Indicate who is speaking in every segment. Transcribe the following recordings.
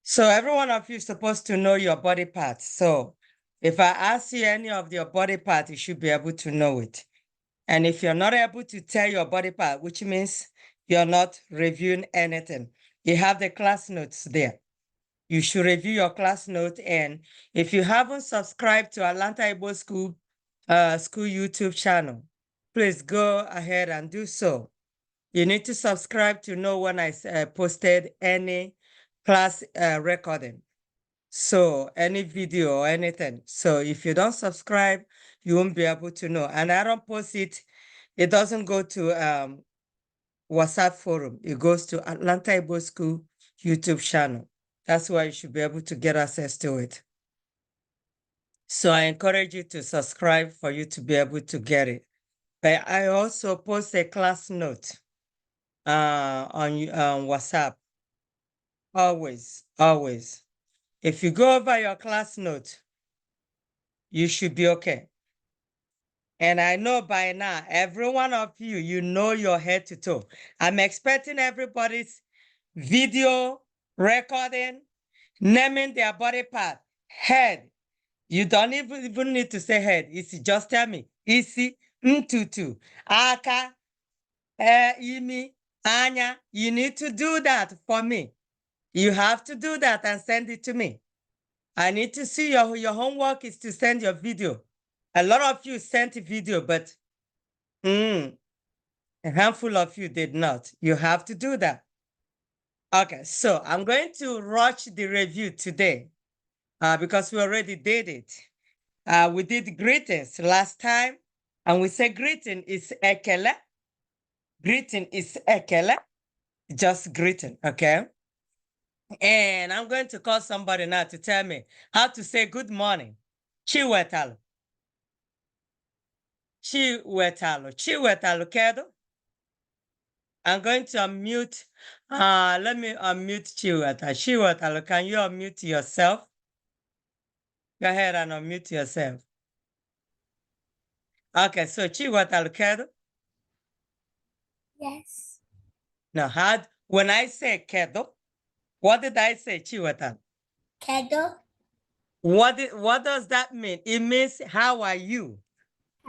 Speaker 1: So every one of you is supposed to know your body parts. So if I ask you any of your body part, you should be able to know it. And if you're not able to tell your body part, which means you're not reviewing anything, you have the class notes there. You should review your class note. And if you haven't subscribed to Atlanta Igbo School YouTube channel, please go ahead and do so. You need to subscribe to know when I posted any class recording. So any video or anything. So if you don't subscribe, you won't be able to know. And I don't post it. It doesn't go to WhatsApp forum. It goes to Atlanta Igbo School YouTube channel. That's why you should be able to get access to it. So I encourage you to subscribe for you to be able to get it. But I also post a class note on WhatsApp. Always, always. If you go over your class note, you should be okay. And I know by now, every one of you, you know your head to toe. I'm expecting everybody's video recording, naming their body part, head. You don't even need to say head. It's just tell me. Isi, ntutu, aka, imi, anya. You need to do that for me. You have to do that and send it to me. I need to see your homework is to send your video. A lot of you sent a video, but a handful of you did not. You have to do that. Okay, so I'm going to rush the review today because we already did it. We did greetings last time, and we said greeting is ekele. Greeting is ekele, just greeting, okay? And I'm going to call somebody now to tell me how to say good morning. Chiwetalo. Chiwetalo. Chiwetalo kedo. I'm going to unmute. Let me unmute Chiwetalo. Chiwetalo, can you unmute yourself? Go ahead and unmute yourself. Okay, so Chiwetalo kedo.
Speaker 2: Yes.
Speaker 1: Now, when I say kedo, what did I say, Chiwetalo?
Speaker 2: Kedo.
Speaker 1: What does that mean? It means how are you?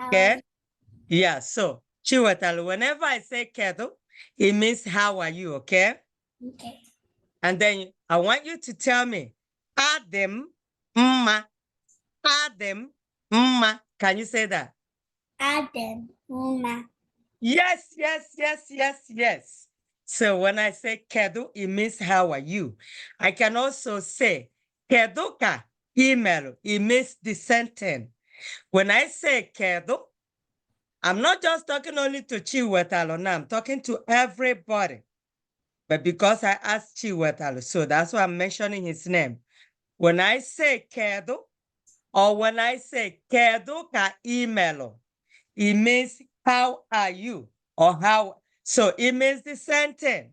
Speaker 1: Okay. Yeah. So Chiwetalo, whenever I say kedo, it means how are you? Okay.
Speaker 2: Okay.
Speaker 1: And then I want you to tell me, Adam, mma, Adam, mma. Can you say that?
Speaker 2: Adam, mma.
Speaker 1: Yes, yes, yes, yes, yes. So when I say kedu, it means how are you? I can also say keduka email. It means the sentence. When I say kedu, I'm not just talking only to Chiwetalo now. I'm talking to everybody. But because I asked Chiwetalo, so that's why I'm mentioning his name. When I say kedu, or when I say kedu ka email, it means how are you? Or how, so it means the sentence.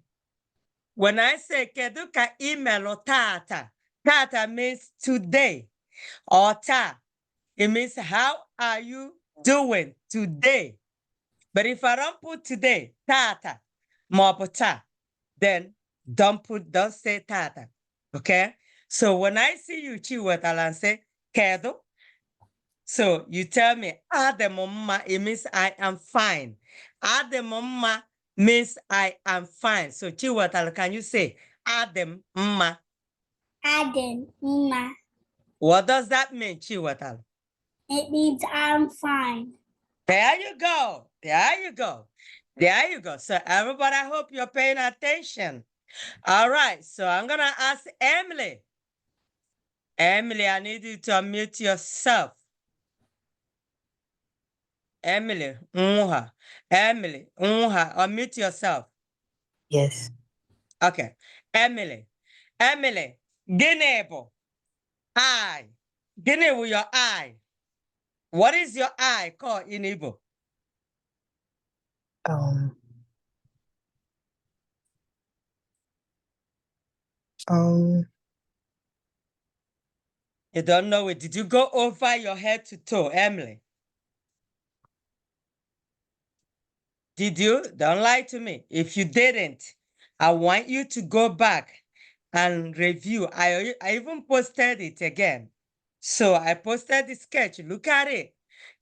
Speaker 1: When I say kedu ka email tata, tata means today, or ta, it means how are you doing today? But if I don't put today, tata, ta, then don't say tata, okay? So when I see you, Chiwetala, and say kedu, so you tell me, Ademomma, it means I am fine. Ademomma means I am fine. So Chiwetala, can you say Ademma?
Speaker 2: Adam, mma.
Speaker 1: What does that mean, Chiwetala?
Speaker 2: It means I'm fine.
Speaker 1: There you go. There you go. There you go. So everybody, I hope you're paying attention. All right. So I'm going to ask Emily. Emily, I need you to unmute yourself. Emily, Emily, unmute yourself.
Speaker 3: Yes.
Speaker 1: Okay. Emily, Guinea, eye. Guinea with your eye. What is your eye called in Igbo? You don't know it. Did you go over your head to toe, Emily? Did you? Don't lie to me. If you didn't, I want you to go back and review. I even posted it again. So I posted the sketch. Look at it.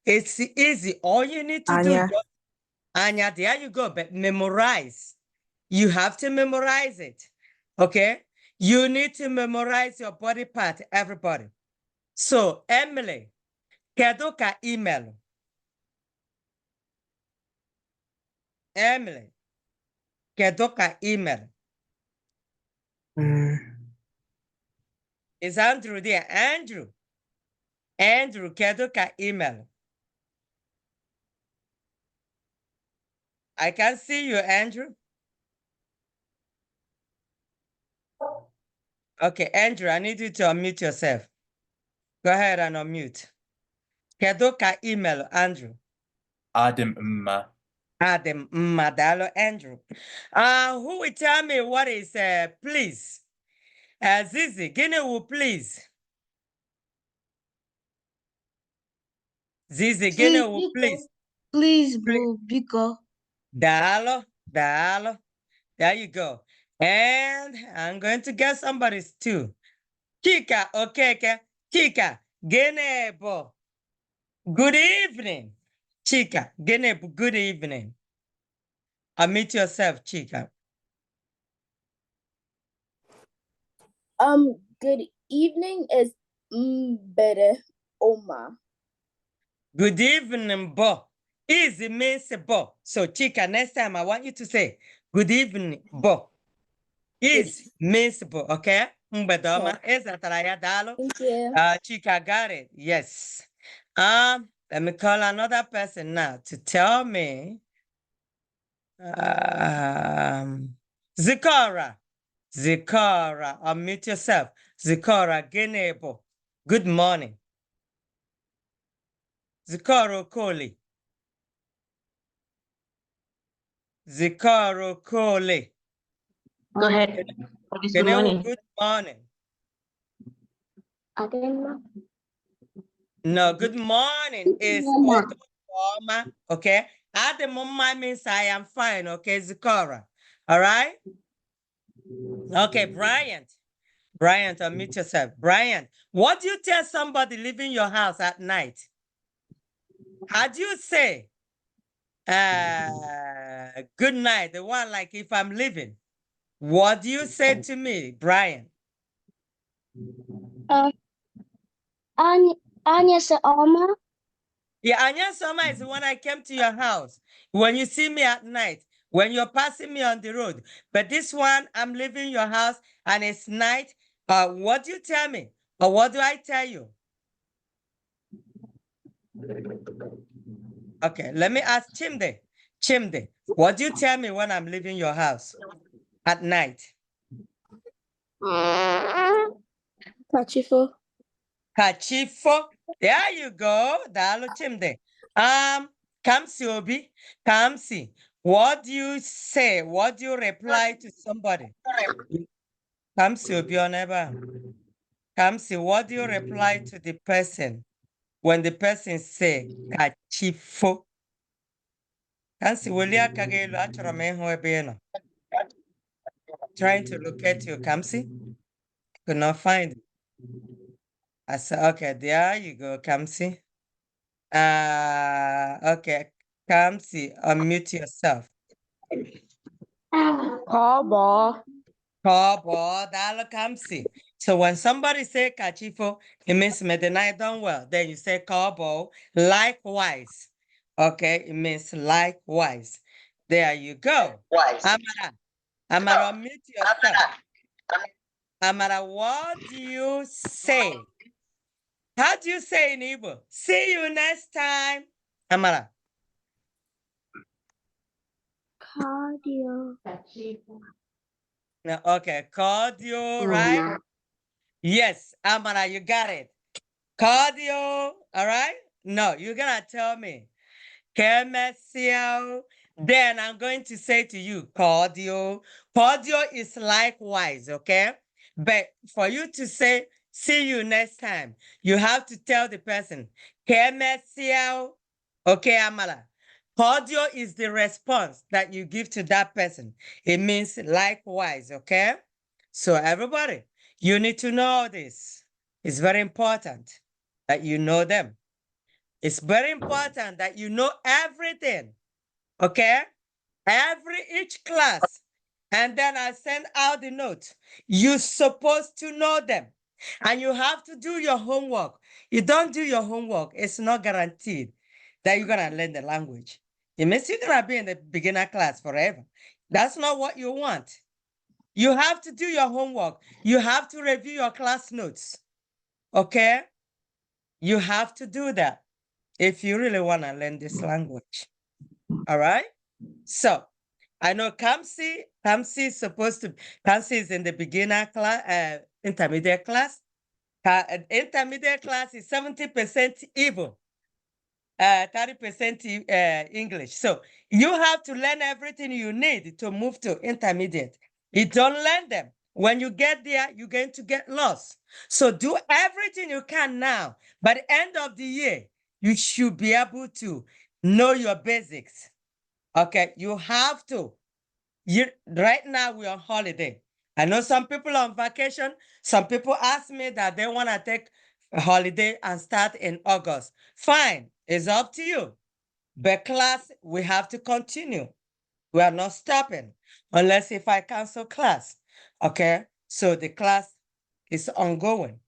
Speaker 1: It's easy. All you need to do,
Speaker 3: Anya.
Speaker 1: just, Anya, there you go, but memorize. You have to memorize it. Okay? You need to memorize your body part, everybody. So, Emily, kedu ka email? Emily, kedu ka email? Is Andrew there? Andrew, kedu ka email? I can see you, Andrew. Okay, Andrew, I need you to unmute yourself. Go ahead and unmute. Kedu ka email, Andrew?
Speaker 4: Adam Mma.
Speaker 1: Adam Madalo, Andrew. Who will tell me what is please? Zizi, Guinea will please. Zizi, Guinea will please.
Speaker 3: Please, boo, biko.
Speaker 1: Dalo, Dalo. There you go. And I'm going to get somebody's too. Kika, okay. Kika, Genebo. Good evening. Chika, Genebo, good evening. Unmute yourself, Chika.
Speaker 5: Good evening is Mbere Oma.
Speaker 1: Good evening, Bo. Easy means Bo. So, Chika, next time I want you to say, good evening, Bo. Easy means Bo, okay? Mbedoma, Ezataraya Dalo.
Speaker 5: Thank you.
Speaker 1: Chika got it. Yes. Let me call another person now to tell me. Zikora. Zikora, unmute yourself. Zikora Genebo. Good morning. Zikoro Koli. Zikoro Koli.
Speaker 3: Go ahead. Good
Speaker 1: Genebo,
Speaker 3: morning.
Speaker 1: good morning.
Speaker 5: I didn't know.
Speaker 1: No, good morning is Oto Forma, okay? At the moment means I am fine, okay, Zikora. All right? Okay, Bryant. Bryant, unmute yourself. Bryant, what do you tell somebody leaving your house at night? How do you say, good night, the one like if I'm leaving? What do you say to me, Brian?
Speaker 2: Anya sa Oma.
Speaker 1: Yeah, Anya Soma is when I came to your house. When you see me at night, when you're passing me on the road. But this one, I'm leaving your house and it's night. What do you tell me? Or what do I tell you? Okay, let me ask Chimde. Chimde, what do you tell me when I'm leaving your house at night?
Speaker 5: Kachifo.
Speaker 1: Kachifo. There you go. Dalo Chimde. Kamsi Obi. Kamsi. What do you say? What do you reply to somebody? Kamsi Obi Oneba. Kamsi, what do you reply to the person when the person say Kachifo? Kamsi, Wilia Kagelo Achorame Ebe. Trying to locate you, Kamsi. Could not find it. I said, okay, there you go, Kamsi. Okay, Kamsi, unmute yourself.
Speaker 3: Kobo.
Speaker 1: Kobo, dalo Kamsi. So when somebody say Kachifo, it means Medina done well. Then you say Kobo, likewise. Okay, it means likewise. There you go. Amara, Amara, unmute yourself. Amara, what do you say? How do you say in Igbo? See you next time. Amara.
Speaker 2: Cardio.
Speaker 1: No, okay, cardio, right? Yes, Amara, you got it. Cardio, all right? No, you're gonna tell me. Commercial. Then I'm going to say to you, cardio. Cardio is likewise, okay? But for you to say, see you next time, you have to tell the person, commercial. Okay, Amala. Cardio is the response that you give to that person. It means likewise, okay? So everybody, you need to know this. It's very important that you know them. It's very important that you know everything, okay? Each class. And then I send out the note. You're supposed to know them. And you have to do your homework. You don't do your homework, it's not guaranteed that you're gonna learn the language. It means you're gonna be in the beginner class forever. That's not what you want. You have to do your homework. You have to review your class notes. Okay? You have to do that if you really want to learn this language. All right? So I know Kamsi is Kamsi is in the beginner class, intermediate class. Intermediate class is 70% Igbo, 30% English. So you have to learn everything you need to move to intermediate. You don't learn them. When you get there, you're going to get lost. So do everything you can now. By the end of the year, you should be able to know your basics. Okay, you have to. Right now we're on holiday. I know some people on vacation. Some people ask me that they want to take a holiday and start in August. Fine, it's up to you. But class, we have to continue. We are not stopping unless if I cancel class. Okay, so the class is ongoing.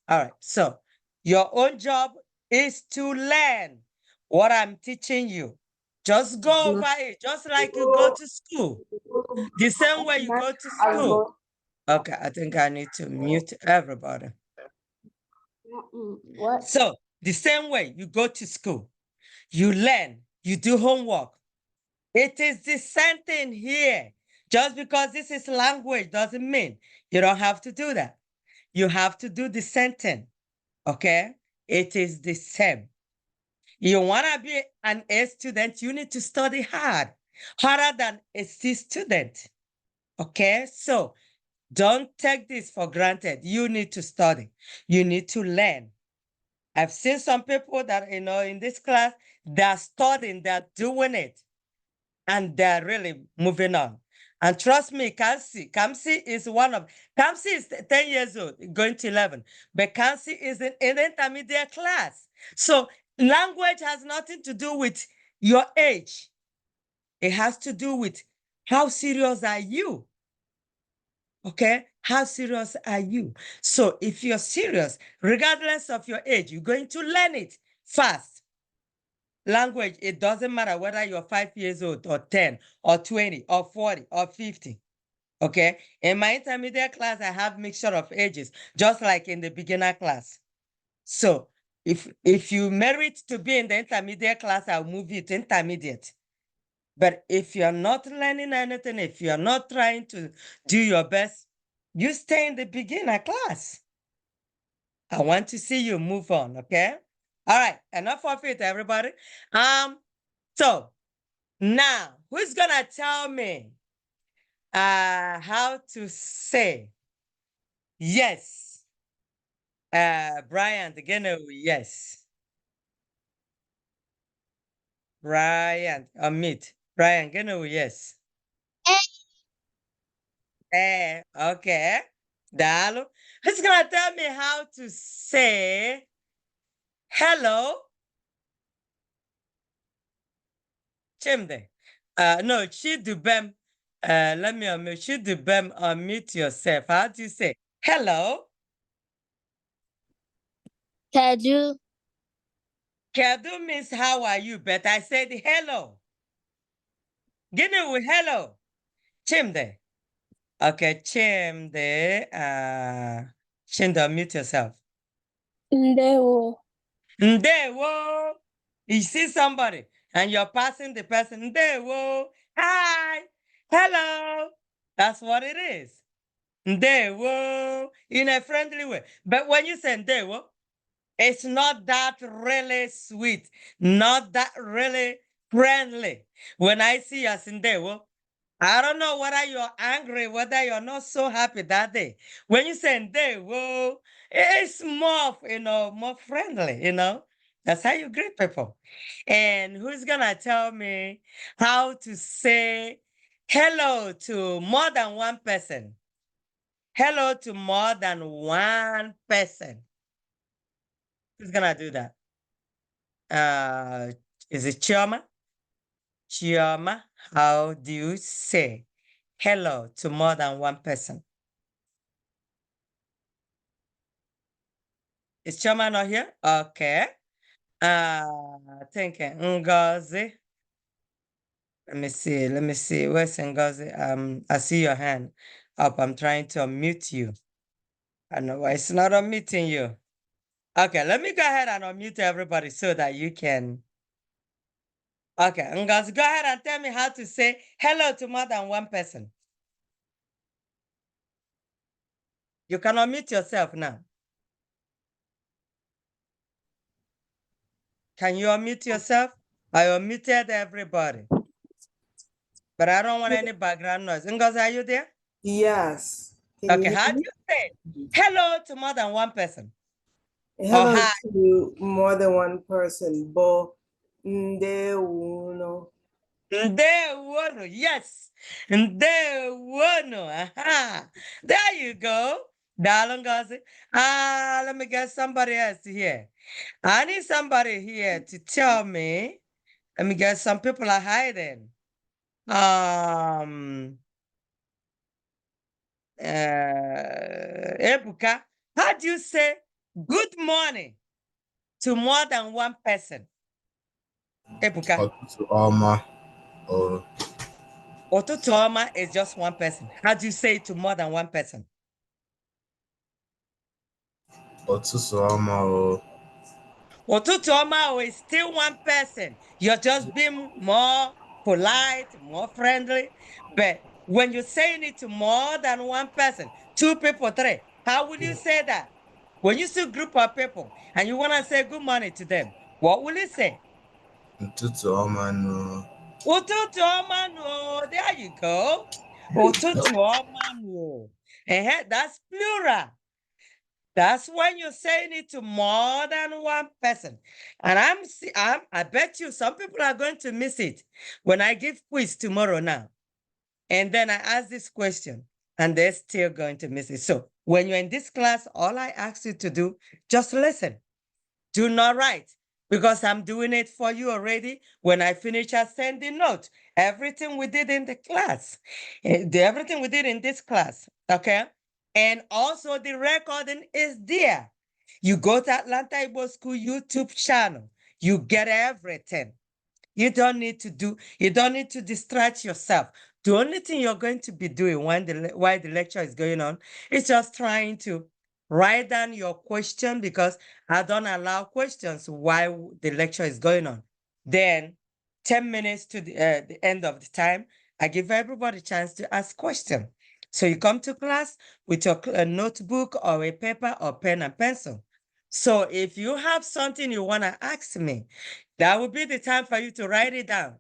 Speaker 1: All right, so your own job is to learn what I'm teaching you. Just go over it, just like you go to school. The same way you go to school. Okay, I think I need to mute everybody.
Speaker 3: What?
Speaker 1: So the same way you go to school, you learn, you do homework. It is the same thing here. Just because this is language doesn't mean you don't have to do that. You have to do the same thing. Okay? It is the same. You want to be an A student, you need to study hard, harder than a C student. Okay? So don't take this for granted. You need to study. You need to learn. I've seen some people that, in this class, they're studying, they're doing it, and they're really moving on. And trust me, Kamsi is Kamsi is 10 years old, going to 11, but Kamsi is in intermediate class. So language has nothing to do with your age. It has to do with how serious are you? Okay, how serious are you? So if you're serious, regardless of your age, you're going to learn it fast. Language, it doesn't matter whether you're 5 years old or 10 or 20 or 40 or 50. Okay, in my intermediate class, I have mixture of ages, just like in the beginner class. So if you merit to be in the intermediate class, I'll move you to intermediate. But if you're not learning anything, if you're not trying to do your best, you stay in the beginner class. I want to see you move on, okay? All right, enough of it, everybody. So now, who's gonna tell me how to say yes? Brian, again, yes. Brian, Amit. Brian, again, yes. Okay. Dalu. Who's gonna tell me how to say hello? Chimde. No, Chidubem. Let me unmute. Chidubem, unmute yourself. How do you say hello?
Speaker 5: Kedu.
Speaker 1: Kedu means how are you, but I said hello. Gini hello. Chimde. Okay, Chimde. Chimde, unmute yourself.
Speaker 5: Ndewo.
Speaker 1: Ndewo. You see somebody and you're passing the person. Ndewo. Hi. Hello. That's what it is. Ndewo. In a friendly way. But when you say ndewo, it's not that really sweet, not that really friendly. When I see you as ndewo, I don't know whether you're angry, whether you're not so happy that day. When you say ndewo, it's more, more friendly. That's how you greet people. And who's gonna tell me how to say hello to more than one person? hello to more than one person. Who's gonna do that? Is it Chioma? Chioma, how do you say hello to more than one person? Is Chioma not here? Okay. Thinking Ngozi. Let me see. Let me see. Where's Ngozi? I see your hand up. I'm trying to unmute you. I know why it's not unmuting you. Okay, let me go ahead and unmute everybody so that you can. Okay, Ngozi, go ahead and tell me how to say hello to more than one person. You can unmute yourself now. Can you unmute yourself? I unmuted everybody. But I don't want any background noise. Ngozi, are you there?
Speaker 6: Yes. Can
Speaker 1: Okay,
Speaker 6: you
Speaker 1: how
Speaker 6: hear
Speaker 1: do
Speaker 6: me?
Speaker 1: you say hello to more than one person?
Speaker 6: Hello
Speaker 1: hi.
Speaker 6: to more than one person. Bo ndewuno.
Speaker 1: Ndewono, yes. Ndewono. Aha. There you go. Darling Ngozi. Let me get somebody else here. I need somebody here to tell me. Let me get some people are hiding. Ebuka, how do you say good morning to more than one person? Ebuka.
Speaker 7: Ọtụtụ ọma or
Speaker 1: Otutuoma is just one person. How do you say it to more than one person?
Speaker 7: ọtụtụ ọma or
Speaker 1: Otutuoma is still one person. You're just being more polite, more friendly. But when you're saying it to more than one person, two people, three, how will you say that? When you see a group of people and you want to say good morning to them, what will you say?
Speaker 7: ụtụtụ ọma nụ.
Speaker 1: Ụtụtụ ọma nụ. There you go. Ụtụtụ ọma nụ. That's plural. That's when you're saying it to more than one person. And I bet you some people are going to miss it when I give quiz tomorrow now. And then I ask this question and they're still going to miss it. So when you're in this class, all I ask you to do, just listen. Do not write because I'm doing it for you already. When I finish, I send the note. Everything we did in the class, everything we did in this class, okay? And also the recording is there. You go to Atlanta Igbo School YouTube channel, you get everything. You don't need to distract yourself. The only thing you're going to be doing while the lecture is going on is just trying to write down your question because I don't allow questions while the lecture is going on. Then 10 minutes to the end of the time, I give everybody a chance to ask questions. So you come to class with your notebook or a paper or pen and pencil. So if you have something you want to ask me, that would be the time for you to write it down,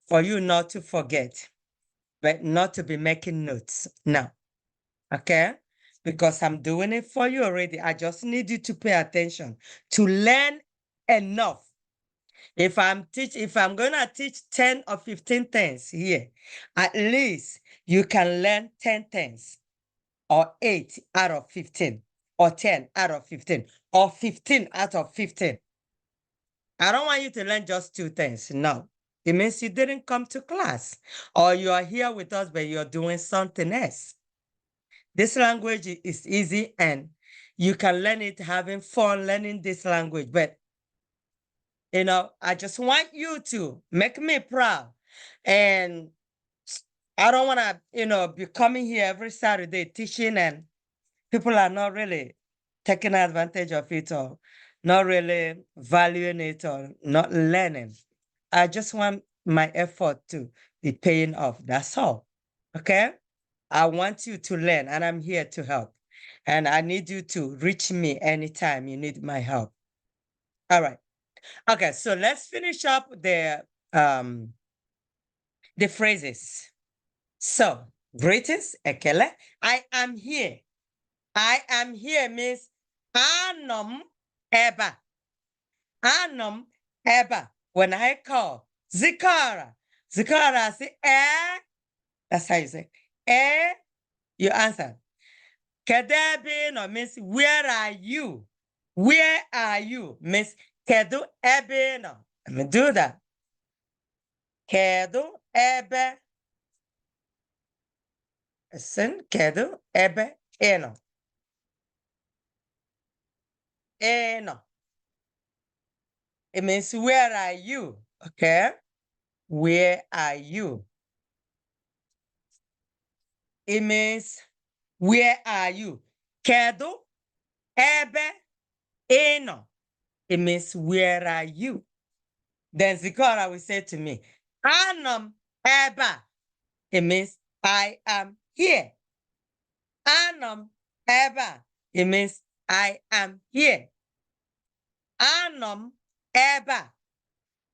Speaker 1: for you not to forget, but not to be making notes now. Okay? Because I'm doing it for you already. I just need you to pay attention to learn enough. If I'm going to teach 10 or 15 things here, at least you can learn 10 things or 8 out of 15 or 10 out of 15 or 15 out of 15. I don't want you to learn just 2 things. No. It means you didn't come to class or you are here with us, but you're doing something else. This language is easy and you can learn it having fun learning this language. But, I just want you to make me proud. And I don't want to, be coming here every Saturday teaching and people are not really taking advantage of it or not really valuing it or not learning. I just want my effort to be paying off. That's all. Okay? I want you to learn and I'm here to help. And I need you to reach me anytime you need my help. All right. Okay, so let's finish up the phrases. So, greetings, Ekele. I am here. I am here means Anom Eba. Anom Eba. When I call Zikara, Zikara say, eh. That's how you say, eh. You answer. Kedu ebe ị nọ means where are you? Where are you means kedu ebe ị nọ. Let me do that. Kedu ebe. Listen, kedu ebe ị nọ. Ị nọ. It means where are you? Okay. Where are you? It means where are you? Kedu ebe ị nọ. It means where are you? Then Zikora will say to me, Anam ebe a. It means I am here. Anam ebe a. It means I am here. Anam ebe a.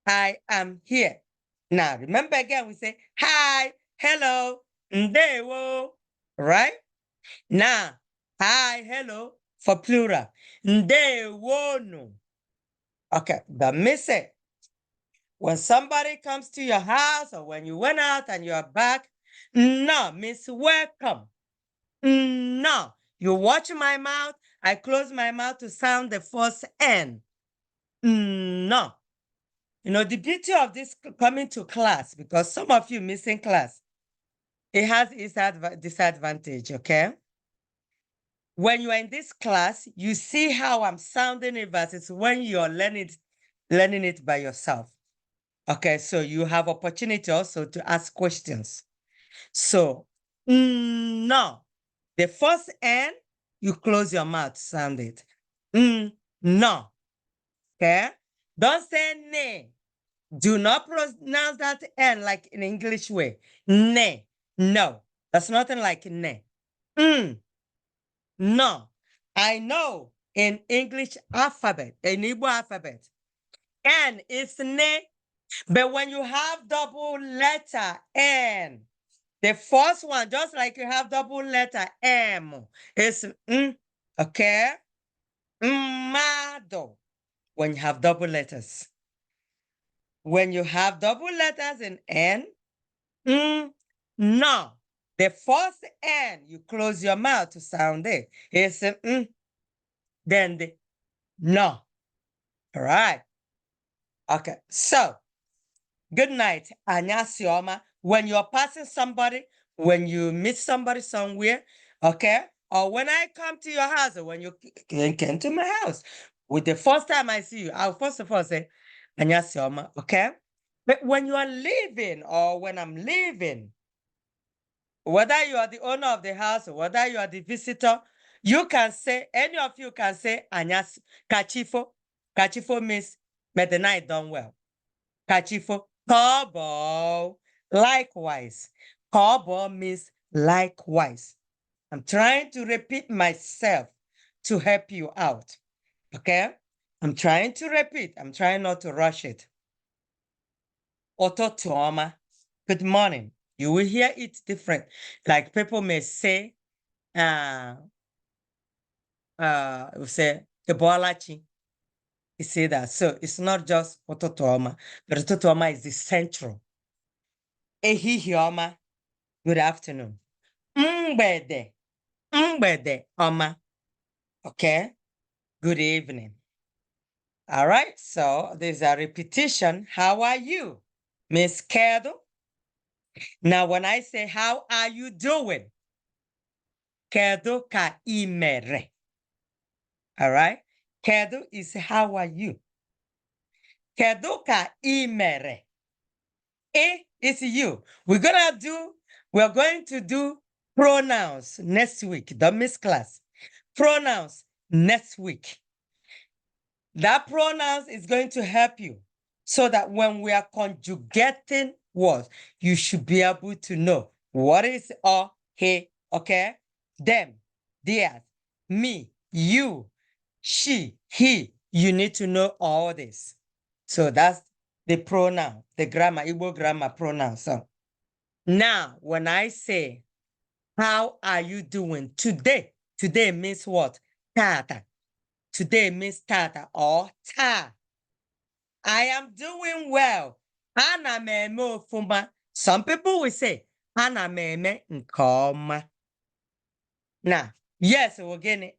Speaker 1: I am here. Now, remember again, we say, hi, hello, ndewo, right? Now, hi, hello, for plural. Ndewonu. Okay, but miss it. When somebody comes to your house or when you went out and you're back, no means welcome. No. You watch my mouth, I close my mouth to sound the first N. No. You know, the beauty of this coming to class, because some of you missing class, it has its disadvantage, okay? When you're in this class, you see how I'm sounding it versus when you're learning it by yourself. Okay, so you have opportunity also to ask questions. So, no. The first N, you close your mouth, sound it. No. Okay? Don't say ne. Do not pronounce that N like in English way. Ne. No. That's nothing like ne. No. I know in English alphabet, in Igbo alphabet, N is ne. But when you have double letter N, the first one, just like you have double letter M, is okay? Mado. When you have double letters. When you have double letters in N, no. The first N, you close your mouth to sound it. It's then the no. All right. Okay, so good night, Anyasioma. When you're passing somebody, when you meet somebody somewhere, okay? Or when I come to your house, or when you came to my house, with the first time I see you, I'll first of all say, Anyasioma, okay? But when you are leaving or when I'm leaving, whether you are the owner of the house or whether you are the visitor, you can say, any of you can say, Anyas, Kachifo. Kachifo means, may the night done well. Kachifo. Kobo. Likewise. Kobo means likewise. I'm trying to repeat myself to help you out. Okay? I'm trying to repeat. I'm trying not to rush it. Ototuoma. Good morning. You will hear it different. Like people may say, we say, Ebolachi. You see that. So it's not just Ototuoma, but Ototuoma is the central. Ehihioma. Good afternoon. Mgbede. Mgbede oma. Okay. Good evening. All right. So there's a repetition. How are you? Miss Kedo. Now, when I say, how are you doing? Kedo ka imere. All right. Kedo is how are you? Kedo ka imere. E is you. We're going to do pronouns next week, the Miss class. Pronouns next week. That pronouns is going to help you so that when we are conjugating words, you should be able to know what is or, he, okay? Them, theirs, me, you, she, he. You need to know all this. So that's the pronoun, the grammar, Igbo grammar pronoun. So now, when I say, how are you doing today? Today means what? Tata. Today means tata or ta. I am doing well. Ana m eme ofuma. Some people will say, ana m eme nke ọma. Now, Yes, bogene.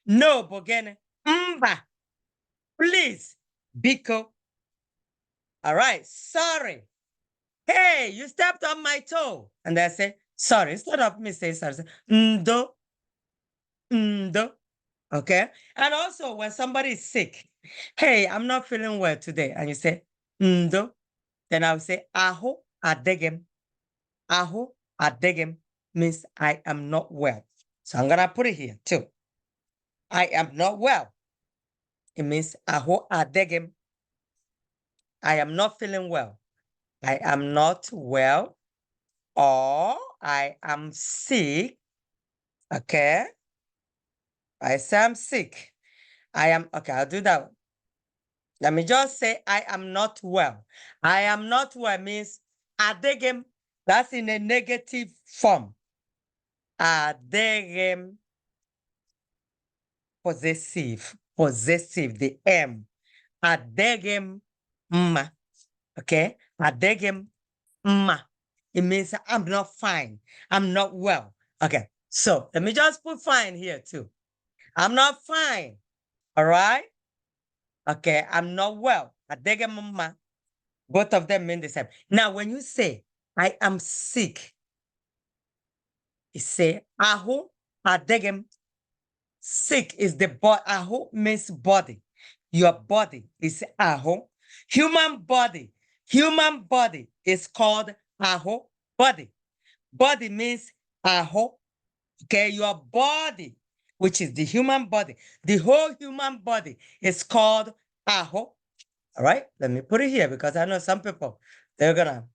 Speaker 1: No, bogene. Mba. Please. Biko. All right. Sorry. Hey, you stepped on my toe. And I say, sorry. Instead of me saying sorry, say, ndo. Ndo. Okay. And also when somebody is sick, hey, I'm not feeling well today. And you say, ndo. Then I'll say, aho adegem. Aho adegem means I am not well. So I'm going to put it here too. I am not well. It means aho adegem. I am not feeling well. I am not well, or I am sick. Okay. I say I'm sick. I am, okay, I'll do that. Let me just say I am not well. I am not well means adegem. That's in a negative form. Adegem. Possessive. Possessive, the M. Adegem ma. Okay? Adegem ma. It means I'm not fine. I'm not well. Okay. So let me just put fine here too. I'm not fine. All right? Okay. I'm not well. Adegem ma. Both of them mean the same. Now, when you say I am sick, you say ahu adegem. Sick is the body. Ahu means body. Your body is ahu. Human body. Human body is called ahu body. Body means ahu. Okay, your body, which is the human body, the whole human body is called ahu. All right, let me put it here because I know some people, they're gonna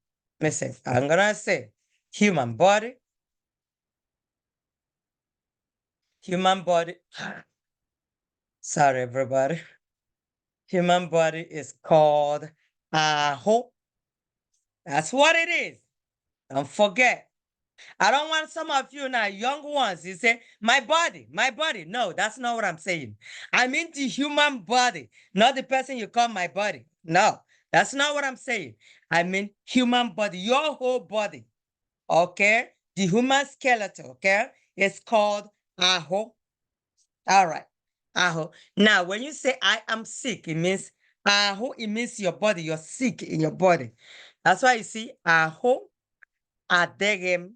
Speaker 1: miss it. I'm gonna say human body, human body. Sorry, everybody. Human body is called aho. That's what it is. Don't forget. I don't want some of you now, young ones, you say, my body, my body. No, that's not what I'm saying. I mean the human body, not the person you call my body. No, that's not what I'm saying. I mean human body, your whole body. Okay? The human skeleton, okay? It's called aho. All right. Aho. Now, when you say I am sick, it means aho, it means your body, you're sick in your body. That's why you see aho adegem.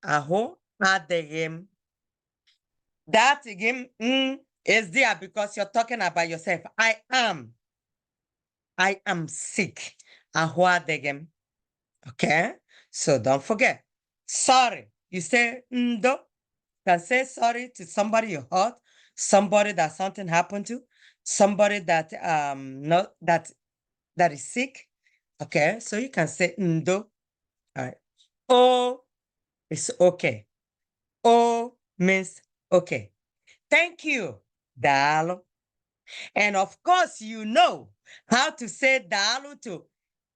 Speaker 1: Aho adegem. That again is there because you're talking about yourself. I am sick. Aho adegem. Okay? So don't forget. Sorry. You say ndo. Can say sorry to somebody you hurt, somebody that something happened to, somebody that not that is sick. Okay, so you can say ndo. All right. Oh, it's okay. Oh means okay. Thank you, dalo. And of course, you know how to say dalo to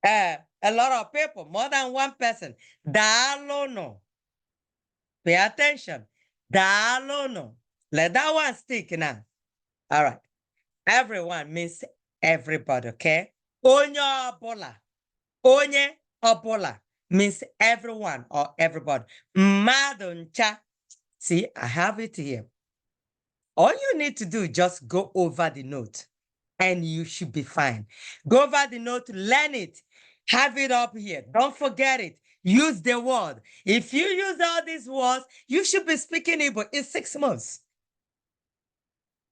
Speaker 1: a lot of people, more than one person. Dalo no. Pay attention. Dalo no. Let that one stick now. All right. Everyone means everybody, okay? Onye ọbụla. Onye ọbụla means everyone or everybody. Mmadụ ncha. See, I have it here. All you need to do is just go over the note and you should be fine. Go over the note, learn it, have it up here. Don't forget it. Use the word. If you use all these words, you should be speaking Igbo in 6 months.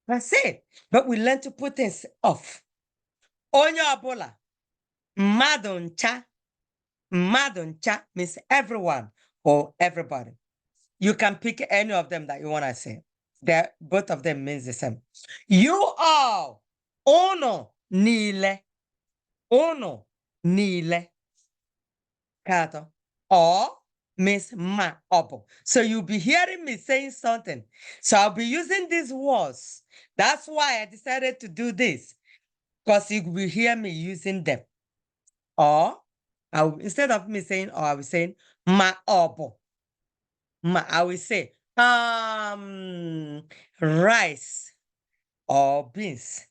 Speaker 1: That's it. But we learn to put things off. Onye ọbụla, mmadụ ncha. Mmadụ ncha means everyone or everybody. You can pick any of them that you want to say. Both of them means the same. You all, uno niile, uno niile. Kato. Or means ma obo. So you'll be hearing me saying something. So I'll be using these words. That's why I decided to do this. Because you will hear me using them. Or instead of me saying or, I will saying ma obo. I will say rice or beans.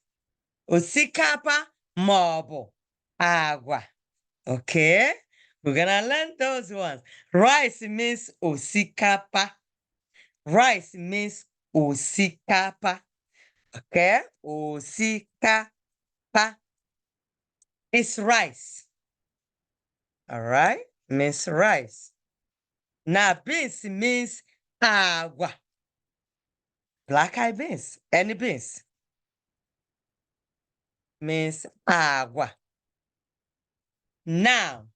Speaker 1: Osikapa maọbụ agwa. Okay? We're gonna learn those ones. Rice means osikapa. Rice means osikapa. Okay? Osikapa. It's rice. All right? Means rice. Now, beans means agua. Black eyed beans. Any beans. Means agua. Now,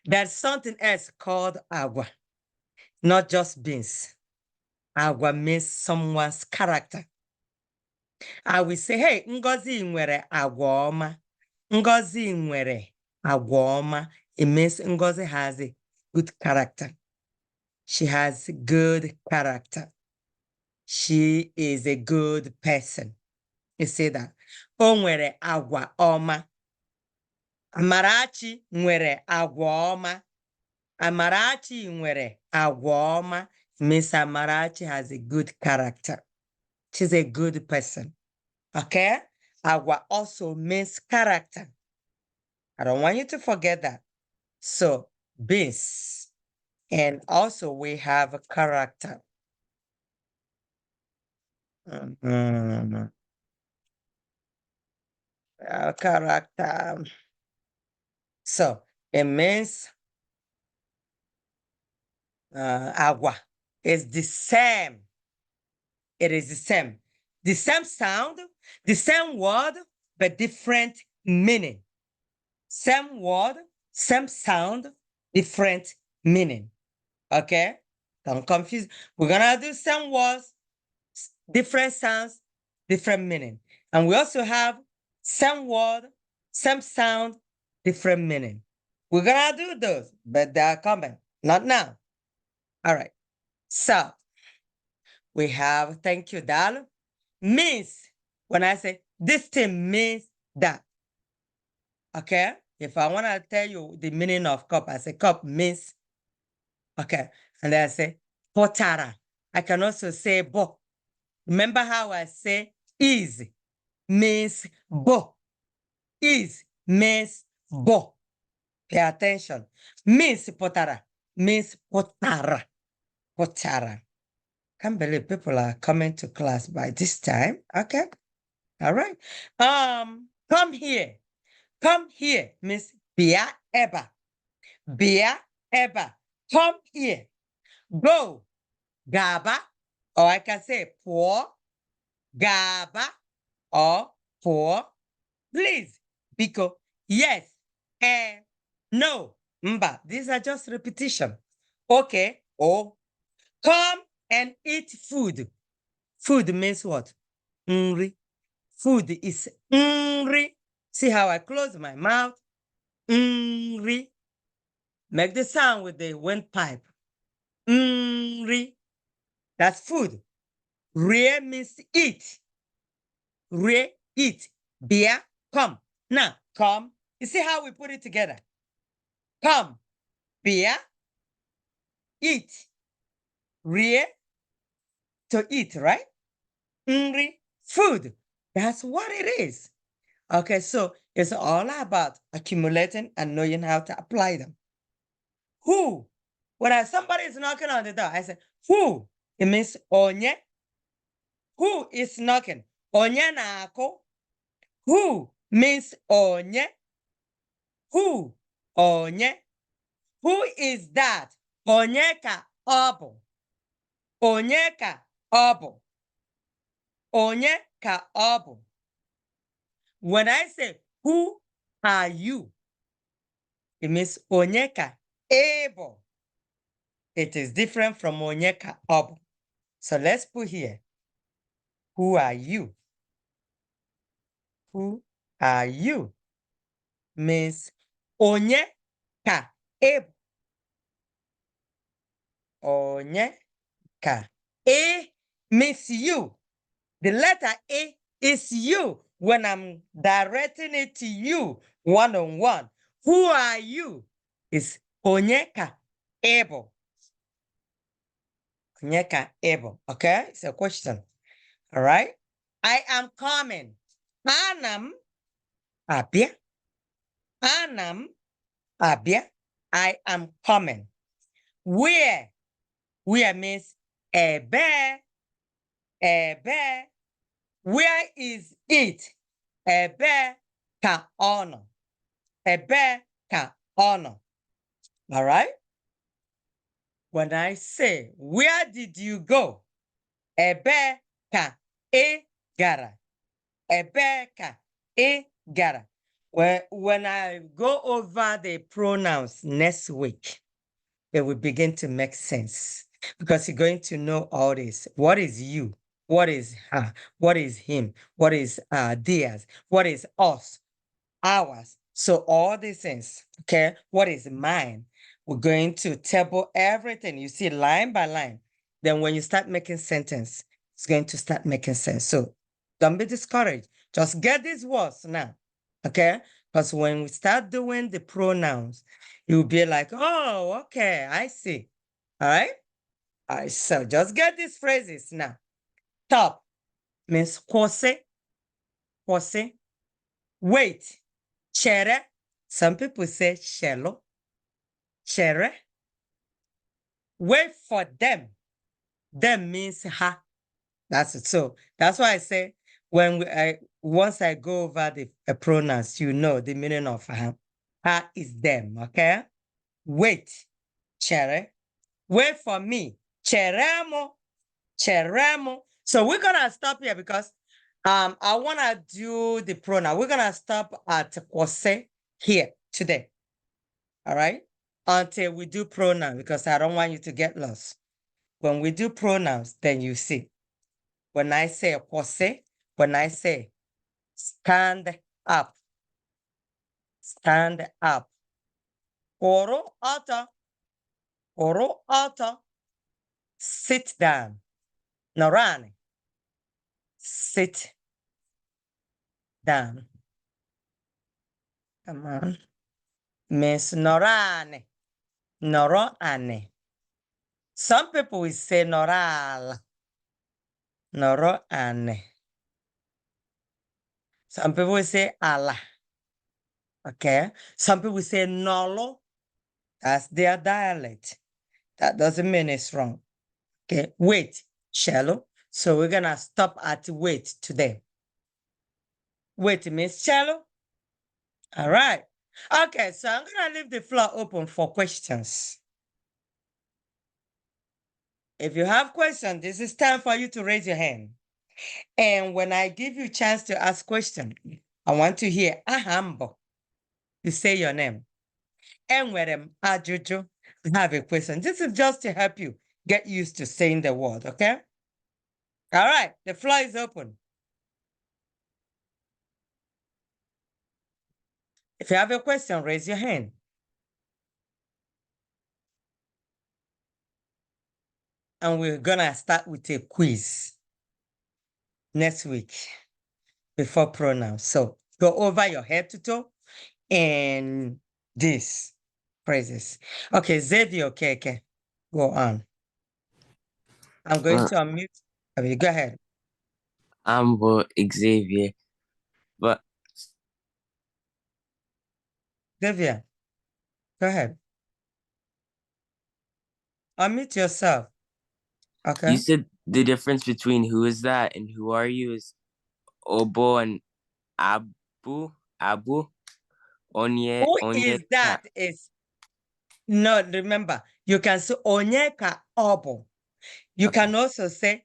Speaker 1: there's something else called agua. Not just beans. Agua means someone's character. I will say, hey, Ngozi nwere agwa ọma. Ngozi nwere agwa ọma. It means Ngozi has a good character. She has good character. She is a good person. You see that? O nwere agwa ọma. Amarachi nwere agwa ọma. Amarachi nwere agwa ọma. Means Amarachi has a good character. She's a good person. Okay? Agwa also means character. I don't want you to forget that. So, beans. And also we have a character. Character. So, it means agua. It's the same. It is the same. The same sound, the same word, but different meaning. Same word, same sound, different meaning. Okay? Don't confuse. We're gonna do same words, different sounds, different meaning. And we also have same word, same sound, different meaning. We're gonna do those, but they are coming. Not now. All right. So we have, thank you, Dal. Means, when I say this thing means that. Okay? If I want to tell you the meaning of cup, I say cup means, okay. And then I say potara. I can also say bo. Remember how I say is means bo. Is means bo. Pay attention. Means potara. Means potara. Potara. Can't believe people are coming to class by this time. Okay. All right. Come here. Come here means bia eba. Bia eba. Come here. Go. Gaba. Or I can say poor. Gaba. Or poor. Please. Because yes. No. Mba. These are just repetition. Okay. Oh. Come and eat food. Food means what? Nri. Food is nri. See how I close my mouth? Nri. Make the sound with the windpipe. Nri. That's food. Re means eat. Re, eat. Bia, come. Now, come. You see how we put it together? Come. Bia, eat. Re, to eat, right? Nri, food. That's what it is. Okay, so it's all about accumulating and knowing how to apply them. Who? When somebody is knocking on the door, I say, who? It means onye. Who is knocking? Onye na ako. Who means onye. Who? Onye. Who is that? Onye ka obu. Onye ka obu. Onye ka obu. When I say, who are you? It means onye ka ebo. It is different from onye ka obu. So let's put here. Who are you? Who are you? Means onye ka ebo. Onye ka. A means you. The letter A is you when I'm directing it to you one-on-one. Who are you? Is onye ka ebo. Onye ka ebo. Okay? It's a question. All right? I am coming. Anam abia. Anam abia. I am coming. Where? Where means ebe, ebe. Where is it? Ebe ka ono. Ebe ka ono. All right? When I say, where did you go? Ebe ka e gara. Ebe ka e gara. When I go over the pronouns next week, it will begin to make sense because you're going to know all this. What is you? What is her? What is him? What is theirs? What is us? Ours. So all these things, okay? What is mine? We're going to table everything. You see, line by line. Then when you start making sentence, it's going to start making sense. So don't be discouraged. Just get these words now, okay? Because when we start doing the pronouns, you'll be like, oh, okay, I see. All right? All right, so just get these phrases now. Top means kwose, kwose. Wait, chere. Some people say shallow, chere. Wait for them. Them means ha. That's it. So that's why I say when once I go over the pronouns, you know the meaning of ha. Ha is them, okay? Wait, chere. Wait for me, cheremo, cheremo. So we're gonna stop here because I wanna do the pronoun. We're gonna stop at kwose here today. All right? Until we do pronoun because I don't want you to get lost. When we do pronouns, then you see. When I say kwose, when I say stand up, stand up. Oro ata, sit down. Norani, sit down. Come on. Miss Norane. Noroane. Some people will say Noral. Noroane. Some people will say Allah. Okay. Some people will say Nolo. That's their dialect. That doesn't mean it's wrong. Okay. Wait, shallow. So we're going to stop at wait today. Wait means shallow. All right. Okay. So I'm going to leave the floor open for questions. If you have questions, this is time for you to raise your hand. And when I give you a chance to ask questions, I want to hear Ahambo. You say your name. And when Ajuju, have a question. This is just to help you get used to saying the word, okay? All right, the floor is open. If you have a question, raise your hand. And we're gonna start with a quiz next week before pronouns. So go over your head to toe and this phrases. Okay, Xavier, okay. Go on. I'm going to unmute. I mean, go ahead.
Speaker 8: I'm for Xavier, but
Speaker 1: Xavier, go ahead. Unmute yourself. Okay.
Speaker 8: you said the difference between who is that and who are you is Obo and Abu. Onye.
Speaker 1: Who is that? Is no, remember, you can say Onyeka Obo. You
Speaker 8: Okay.
Speaker 1: can also say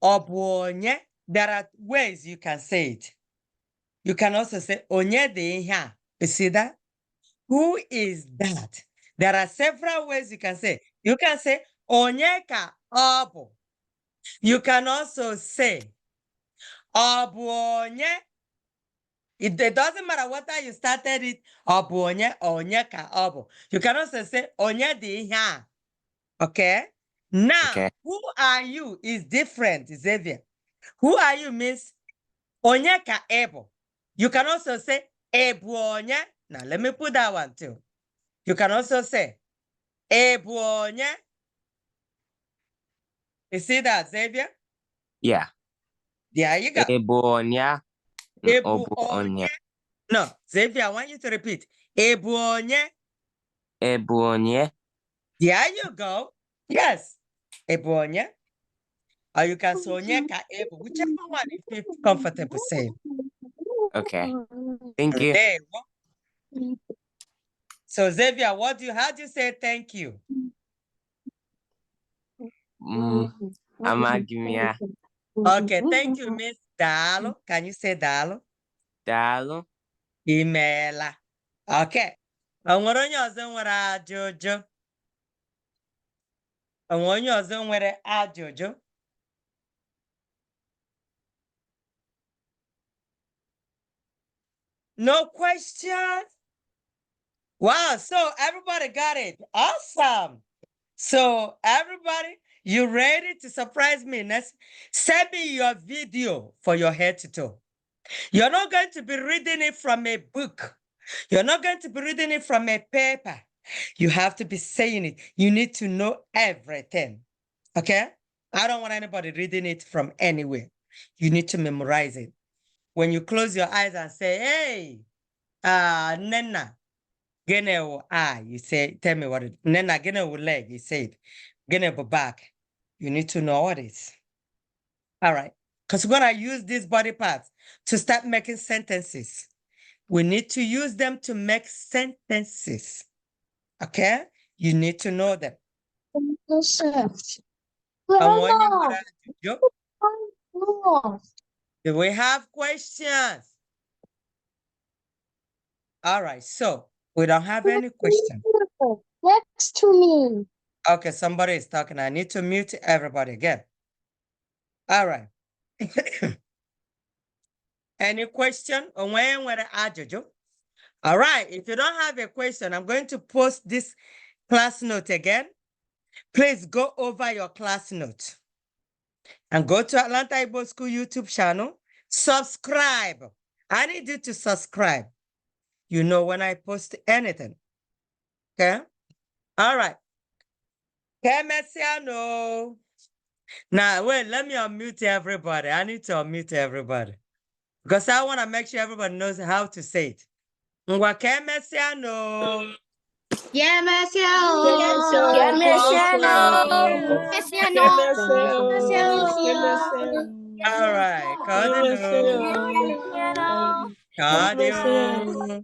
Speaker 1: Obonye. There are ways you can say it. You can also say Onye de Iha. You see that? Who is that? There are several ways you can say. You can say Onyeka Obo. You can also say Obonye. It doesn't matter whether you started it Obonye or Onyeka Obo. You can also say Onye de Iha. Okay? Now,
Speaker 8: Okay.
Speaker 1: who are you is different, Xavier. Who are you means Onyeka Ebo. You can also say Ebu Onye. Now, let me put that one too. You can also say Ebu Onye. You see that, Xavier?
Speaker 8: Yeah.
Speaker 1: There you go.
Speaker 8: Ebonya.
Speaker 1: Ebu
Speaker 8: Obo
Speaker 1: Onye.
Speaker 8: Onya.
Speaker 1: No, Xavier, I want you to repeat. Ebu Onye.
Speaker 8: Ebonye.
Speaker 1: There you go. Yes. Ebonye. Or you can say Onyeka Ebo, whichever one you feel comfortable saying.
Speaker 8: Okay. Thank you.
Speaker 1: There you go. So Xavier, how do you say thank you?
Speaker 8: Amagimia.
Speaker 1: Okay, thank you, Miss Dalo. Can you say Dalo?
Speaker 8: Dalo.
Speaker 1: Imela. Okay. Onwere onye ọzọ nwere ajụjụ? Onwere onye ọzọ nwere ajụjụ? No question? Wow, so everybody got it. Awesome. So everybody, you ready to surprise me? Next, send me your video for your head to toe. You're not going to be reading it from a book. You're not going to be reading it from a paper. You have to be saying it. You need to know everything. Okay? I don't want anybody reading it from anywhere. You need to memorize it. When you close your eyes and say, hey, Nena, gene eye, you say, tell me what it, Nena, gene leg, you say it. Gene back. You need to know what it is. All right. Because we're going to use these body parts to start making sentences. We need to use them to make sentences. Okay? You need to know them. And when you go to do we have questions? All right, so we don't have any questions.
Speaker 5: Next to me.
Speaker 1: Okay, somebody is talking. I need to mute everybody again. All right. Any question? All right, if you don't have a question, I'm going to post this class note again. Please go over your class note and go to Atlanta Igbo School YouTube channel. Subscribe. I need you to subscribe. You know when I post anything. Okay? All right. Kemesiano. Now, wait, let me unmute everybody. I need to unmute everybody because I want to make sure everybody knows how to say it. Ngwa kemesiano. All right. Cardio.